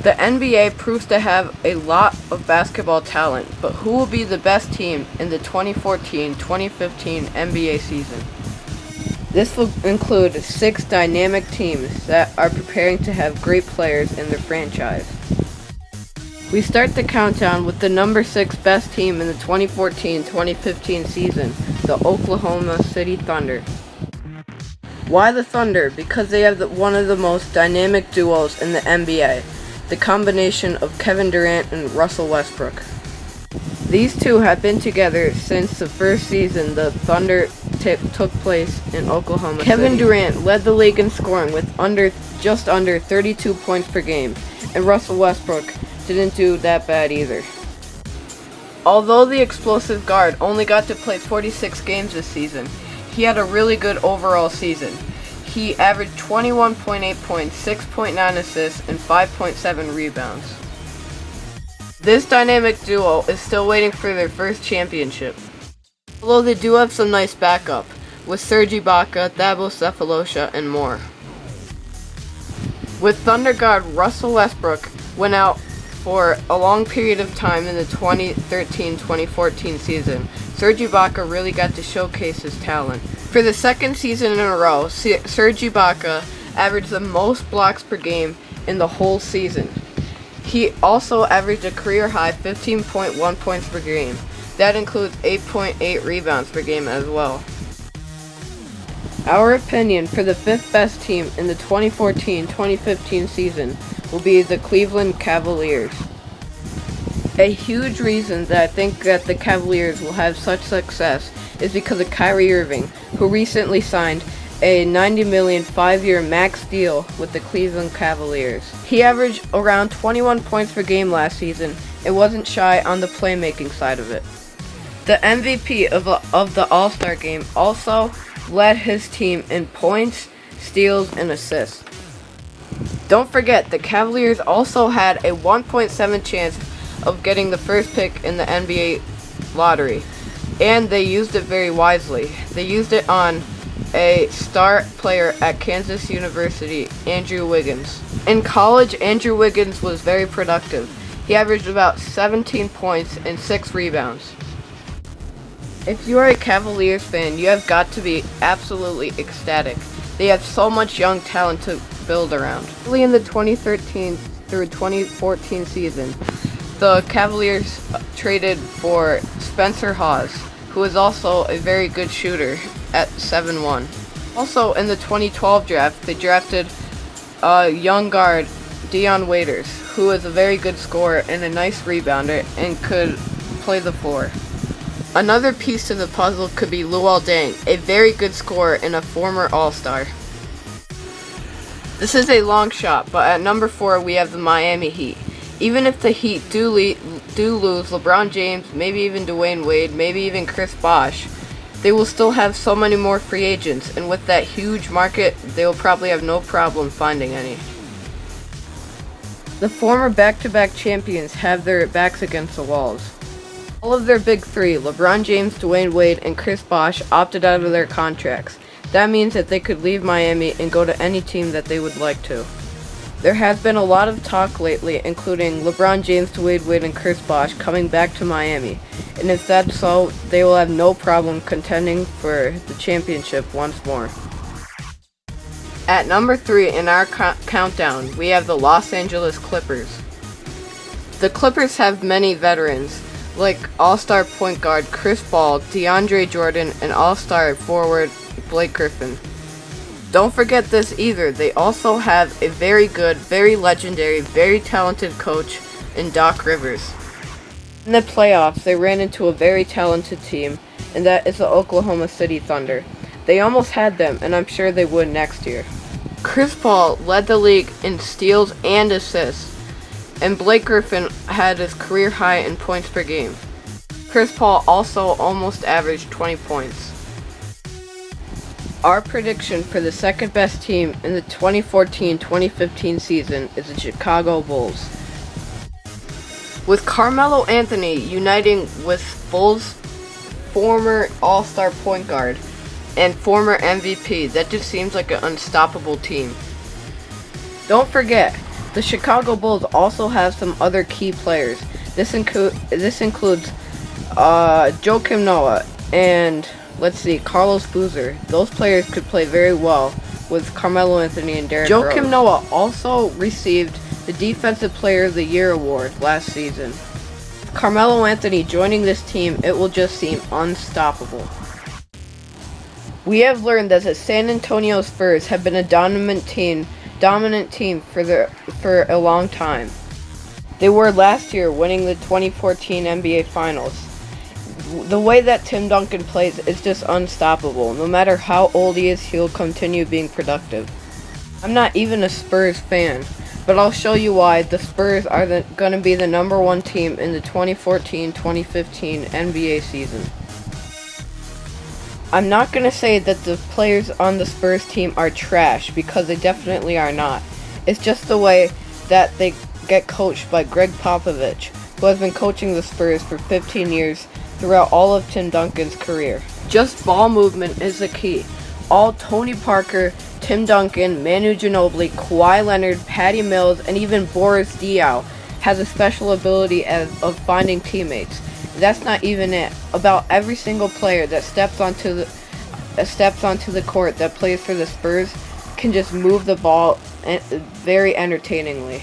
The NBA proves to have a lot of basketball talent, but who will be the best team in the 2014-2015 NBA season? This will include 6 dynamic teams that are preparing to have great players in their franchise. We start the countdown with the number 6 best team in the 2014-2015 season, the Oklahoma City Thunder. Why the Thunder? Because they have one of the most dynamic duos in the NBA, the combination of Kevin Durant and Russell Westbrook. These two have been together since the first season the Thunder took place in Oklahoma City. Kevin Durant led the league in scoring with just under 32 points per game, and Russell Westbrook didn't do that bad either. Although the explosive guard only got to play 46 games this season, he had a really good overall season. He averaged 21.8 points, 6.9 assists, and 5.7 rebounds. This dynamic duo is still waiting for their first championship. Although they do have some nice backup, with Serge Ibaka, Thabo Sefolosha, and more. With Thunder guard Russell Westbrook went out for a long period of time in the 2013-2014 season, Serge Ibaka really got to showcase his talent. For the second season in a row, Serge Ibaka averaged the most blocks per game in the whole season. He also averaged a career-high 15.1 points per game. That includes 8.8 rebounds per game as well. Our opinion for the 5th best team in the 2014-2015 season will be the Cleveland Cavaliers. A huge reason that I think that the Cavaliers will have such success is because of Kyrie Irving, who recently signed a $90 million 5-year max deal with the Cleveland Cavaliers. He averaged around 21 points per game last season and wasn't shy on the playmaking side of it. The MVP of the All-Star game also led his team in points, steals, and assists. Don't forget, the Cavaliers also had a 1.7 chance of getting the first pick in the NBA lottery, and they used it very wisely. They used it on a star player at Kansas University, Andrew Wiggins. In college, Andrew Wiggins was very productive. He averaged about 17 points and 6 rebounds. If you are a Cavaliers fan, you have got to be absolutely ecstatic. They have so much young talent to build around. Early in the 2013 through 2014 season, the Cavaliers traded for Spencer Hawes, who is also a very good shooter at 7'1". Also in the 2012 draft, they drafted young guard Dion Waiters, who is a very good scorer and a nice rebounder and could play the floor. Another piece to the puzzle could be Luol Deng, a very good scorer and a former All-Star. This is a long shot, but at number 4 we have the Miami Heat. Even if the Heat do lose LeBron James, maybe even Dwayne Wade, maybe even Chris Bosh, they will still have so many more free agents, and with that huge market, they will probably have no problem finding any. The former back-to-back champions have their backs against the walls. All of their big 3, LeBron James, Dwayne Wade, and Chris Bosh, opted out of their contracts. That means that they could leave Miami and go to any team that they would like to. There has been a lot of talk lately, including LeBron James, Dwayne Wade, and Chris Bosh coming back to Miami. And if that's so, they will have no problem contending for the championship once more. At number 3 in our countdown, we have the Los Angeles Clippers. The Clippers have many veterans, like All-Star point guard Chris Paul, DeAndre Jordan, and All-Star forward Blake Griffin. Don't forget this either, they also have a very good, very legendary, very talented coach in Doc Rivers. In the playoffs, they ran into a very talented team, and that is the Oklahoma City Thunder. They almost had them, and I'm sure they would next year. Chris Paul led the league in steals and assists, and Blake Griffin had his career high in points per game. Chris Paul also almost averaged 20 points. Our prediction for the second best team in the 2014-2015 season is the Chicago Bulls. With Carmelo Anthony uniting with Bulls' former All-Star point guard and former MVP, that just seems like an unstoppable team. Don't forget, The Chicago Bulls also have some other key players. This includes Joakim Noah and, let's see, Carlos Boozer. Those players could play very well with Carmelo Anthony and Derrick Rose. Joakim Noah also received the Defensive Player of the Year award last season. With Carmelo Anthony joining this team, it will just seem unstoppable. We have learned that the San Antonio Spurs have been a dominant team for a long time. They were last year, winning the 2014 NBA Finals. The way that Tim Duncan plays is just unstoppable. No matter how old he is, he'll continue being productive. I'm not even a Spurs fan, but I'll show you why the Spurs are going to be the #1 team in the 2014-2015 NBA season. I'm not going to say that the players on the Spurs team are trash, because they definitely are not. It's just the way that they get coached by Greg Popovich, who has been coaching the Spurs for 15 years throughout all of Tim Duncan's career. Just ball movement is the key. All Tony Parker, Tim Duncan, Manu Ginobili, Kawhi Leonard, Patty Mills, and even Boris Diaw has a special ability of finding teammates. That's not even it. About every single player that steps onto the court that plays for the Spurs can just move the ball very entertainingly.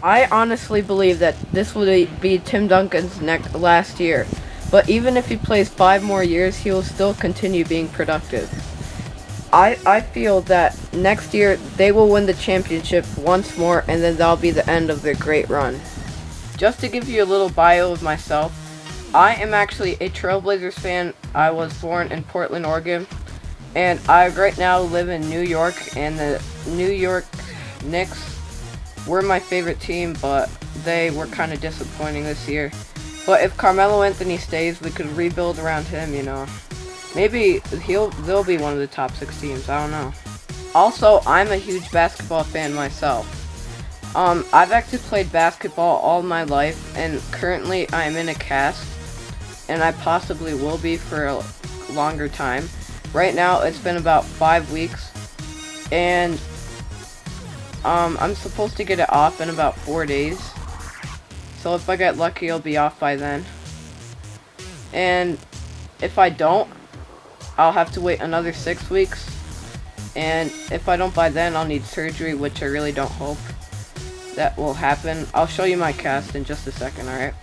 I honestly believe that this will be Tim Duncan's last year, but even if he plays 5 more years, he will still continue being productive. I feel that next year they will win the championship once more, and then that'll be the end of their great run. Just to give you a little bio of myself, I am actually a Trailblazers fan. I was born in Portland, Oregon, and I right now live in New York, and the New York Knicks were my favorite team, but they were kind of disappointing this year. But if Carmelo Anthony stays, we could rebuild around him, you know. Maybe they'll be one of the top 6 teams, I don't know. Also, I'm a huge basketball fan myself. I've actually played basketball all my life, and currently I'm in a cast, and I possibly will be for a longer time. Right now, it's been about 5 weeks, and I'm supposed to get it off in about 4 days. So if I get lucky, I'll be off by then. And if I don't, I'll have to wait another 6 weeks. And if I don't by then, I'll need surgery, which I really don't hope that will happen. I'll show you my cast in just a second, alright?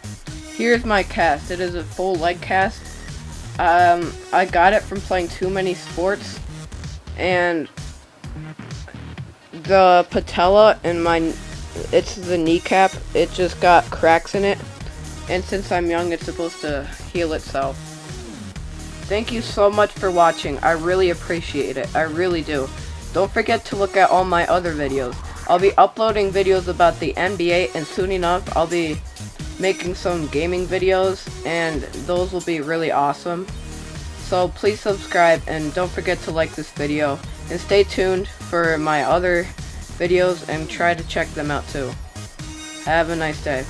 Here's my cast. It is a full leg cast. I got it from playing too many sports, and the patella in it's the kneecap, it just got cracks in it, and since I'm young, it's supposed to heal itself. Thank you so much for watching. I really appreciate it. I really do. Don't forget to look at all my other videos. I'll be uploading videos about the NBA, and soon enough, I'll be making some gaming videos, and those will be really awesome. So please subscribe, and don't forget to like this video, and stay tuned for my other videos and try to check them out too. Have a nice day.